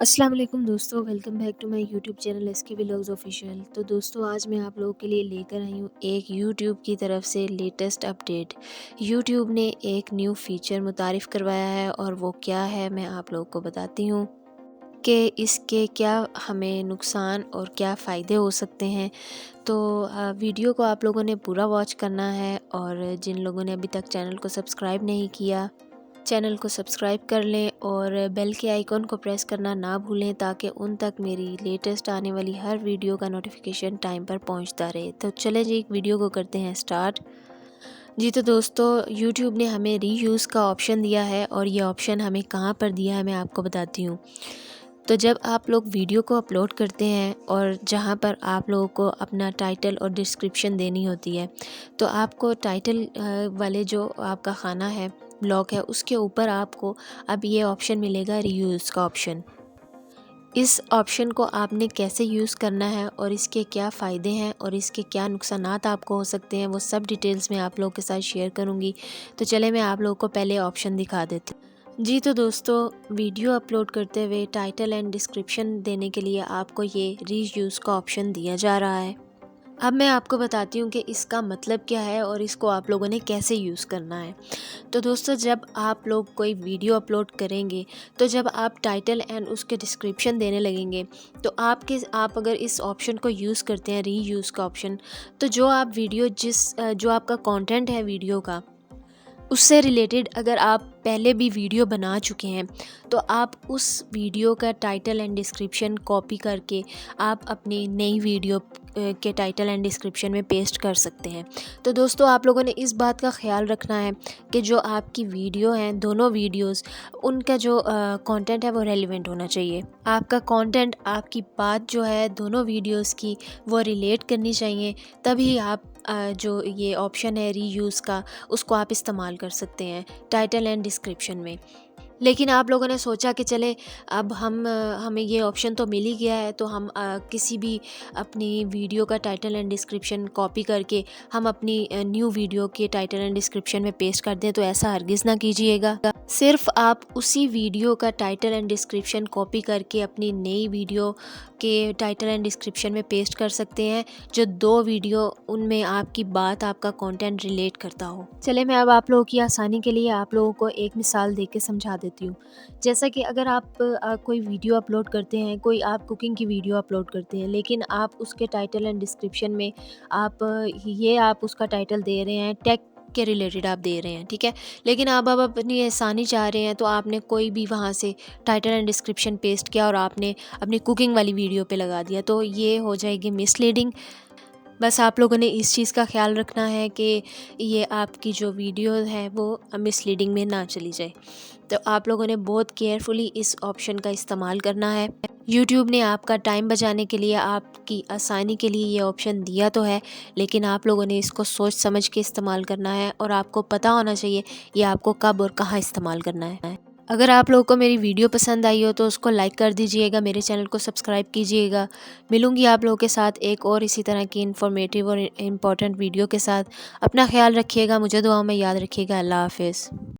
अस्सलाम वालेकुम दोस्तों, welcome back to my YouTube channel SK vlogs official. तो दोस्तों, आज मैं आप लोगों के लिए लेकर आई हूँ एक यूट्यूब की तरफ से लेटेस्ट अपडेट। यूट्यूब ने एक न्यू फीचर मुतारिफ़ करवाया है और वो क्या है मैं आप लोगों को बताती हूँ कि इसके क्या हमें नुकसान और क्या फ़ायदे हो सकते हैं। तो वीडियो को आप लोगों ने पूरा वॉच करना है और जिन लोगों ने अभी तक चैनल को सब्सक्राइब नहीं किया, चैनल को सब्सक्राइब कर लें और बेल के आइकॉन को प्रेस करना ना भूलें ताकि उन तक मेरी लेटेस्ट आने वाली हर वीडियो का नोटिफिकेशन टाइम पर पहुंचता रहे। तो चलें जी, एक वीडियो को करते हैं स्टार्ट। जी तो दोस्तों, यूट्यूब ने हमें रीयूज़ का ऑप्शन दिया है और ये ऑप्शन हमें कहाँ पर दिया है मैं आपको बताती हूँ। तो जब आप लोग वीडियो को अपलोड करते हैं और जहाँ पर आप लोगों को अपना टाइटल और डिस्क्रिप्शन देनी होती है, तो आपको टाइटल वाले जो आपका खाना है, ब्लॉग है, उसके ऊपर आपको अब ये ऑप्शन मिलेगा, रीयूज़ का ऑप्शन। इस ऑप्शन को आपने कैसे यूज़ करना है और इसके क्या फ़ायदे हैं और इसके क्या नुकसानात आपको हो सकते हैं, वो सब डिटेल्स मैं आप लोगों के साथ शेयर करूँगी। तो चले मैं आप लोगों को पहले ऑप्शन दिखा देती हूँ। जी तो दोस्तों, वीडियो अपलोड करते हुए टाइटल एंड डिस्क्रिप्शन देने के लिए आपको ये रीयूज़ का ऑप्शन दिया जा रहा है। अब मैं आपको बताती हूँ कि इसका मतलब क्या है और इसको आप लोगों ने कैसे यूज़ करना है। तो दोस्तों, जब आप लोग कोई वीडियो अपलोड करेंगे, तो जब आप टाइटल एंड उसके डिस्क्रिप्शन देने लगेंगे, तो आप अगर इस ऑप्शन को यूज़ करते हैं, रीयूज़ का ऑप्शन, तो जो आप वीडियो जो आपका कंटेंट है वीडियो का, उससे रिलेटेड अगर आप पहले भी वीडियो बना चुके हैं, तो आप उस वीडियो का टाइटल एंड डिस्क्रिप्शन कॉपी करके आप अपनी नई वीडियो के टाइटल एंड डिस्क्रिप्शन में पेस्ट कर सकते हैं। तो दोस्तों, आप लोगों ने इस बात का ख्याल रखना है कि जो आपकी वीडियो हैं, दोनों वीडियोस, उनका जो कंटेंट है वो रेलिवेंट होना चाहिए। आपका कंटेंट, आपकी बात जो है दोनों वीडियोस की, वो रिलेट करनी चाहिए। तभी आप जो ये ऑप्शन है रीयूज़ का, उसको आप इस्तेमाल कर सकते हैं टाइटल एंड डिस्क्रिप्शन में। लेकिन आप लोगों ने सोचा कि चले, अब हमें ये ऑप्शन तो मिल ही गया है, तो हम किसी भी अपनी वीडियो का टाइटल एंड डिस्क्रिप्शन कॉपी करके हम अपनी न्यू वीडियो के टाइटल एंड डिस्क्रिप्शन में पेस्ट कर दें। तो ऐसा हरगिज़ ना कीजिएगा। सिर्फ आप उसी वीडियो का टाइटल एंड डिस्क्रिप्शन कॉपी करके अपनी नई वीडियो के टाइटल एंड डिस्क्रिप्शन में पेस्ट कर सकते हैं, जो दो वीडियो उनमें आपकी बात, आपका कंटेंट रिलेट करता हो। चले मैं अब आप लोगों की आसानी के लिए आप लोगों को एक मिसाल दे के समझा देती हूँ। जैसा कि अगर आप कोई वीडियो अपलोड करते हैं, कोई आप कुकिंग की वीडियो अपलोड करते हैं, लेकिन आप उसके टाइटल एंड डिस्क्रिप्शन में आप उसका टाइटल दे रहे हैं टेक के रिलेटेड आप दे रहे हैं, ठीक है। लेकिन अब अपनी आसानी चाह रहे हैं, तो आपने कोई भी वहाँ से टाइटल एंड डिस्क्रिप्शन पेस्ट किया और आपने अपनी कुकिंग वाली वीडियो पे लगा दिया, तो ये हो जाएगी मिसलीडिंग। बस आप लोगों ने इस चीज़ का ख्याल रखना है कि ये आपकी जो वीडियो है वो मिसलीडिंग में ना चली जाए। तो आप लोगों ने बहुत केयरफुली इस ऑप्शन का इस्तेमाल करना है। यूट्यूब ने आपका टाइम बचाने के लिए, आपकी आसानी के लिए ये ऑप्शन दिया तो है, लेकिन आप लोगों ने इसको सोच समझ के इस्तेमाल करना है और आपको पता होना चाहिए ये आपको कब और कहाँ इस्तेमाल करना है। अगर आप लोगों को मेरी वीडियो पसंद आई हो तो उसको लाइक कर दीजिएगा, मेरे चैनल को सब्सक्राइब कीजिएगा। मिलूंगी आप लोगों के साथ एक और इसी तरह की इन्फॉर्मेटिव और इम्पोर्टेंट वीडियो के साथ। अपना ख्याल रखिएगा, मुझे दुआ में याद रखिएगा। अल्लाह हाफिज़।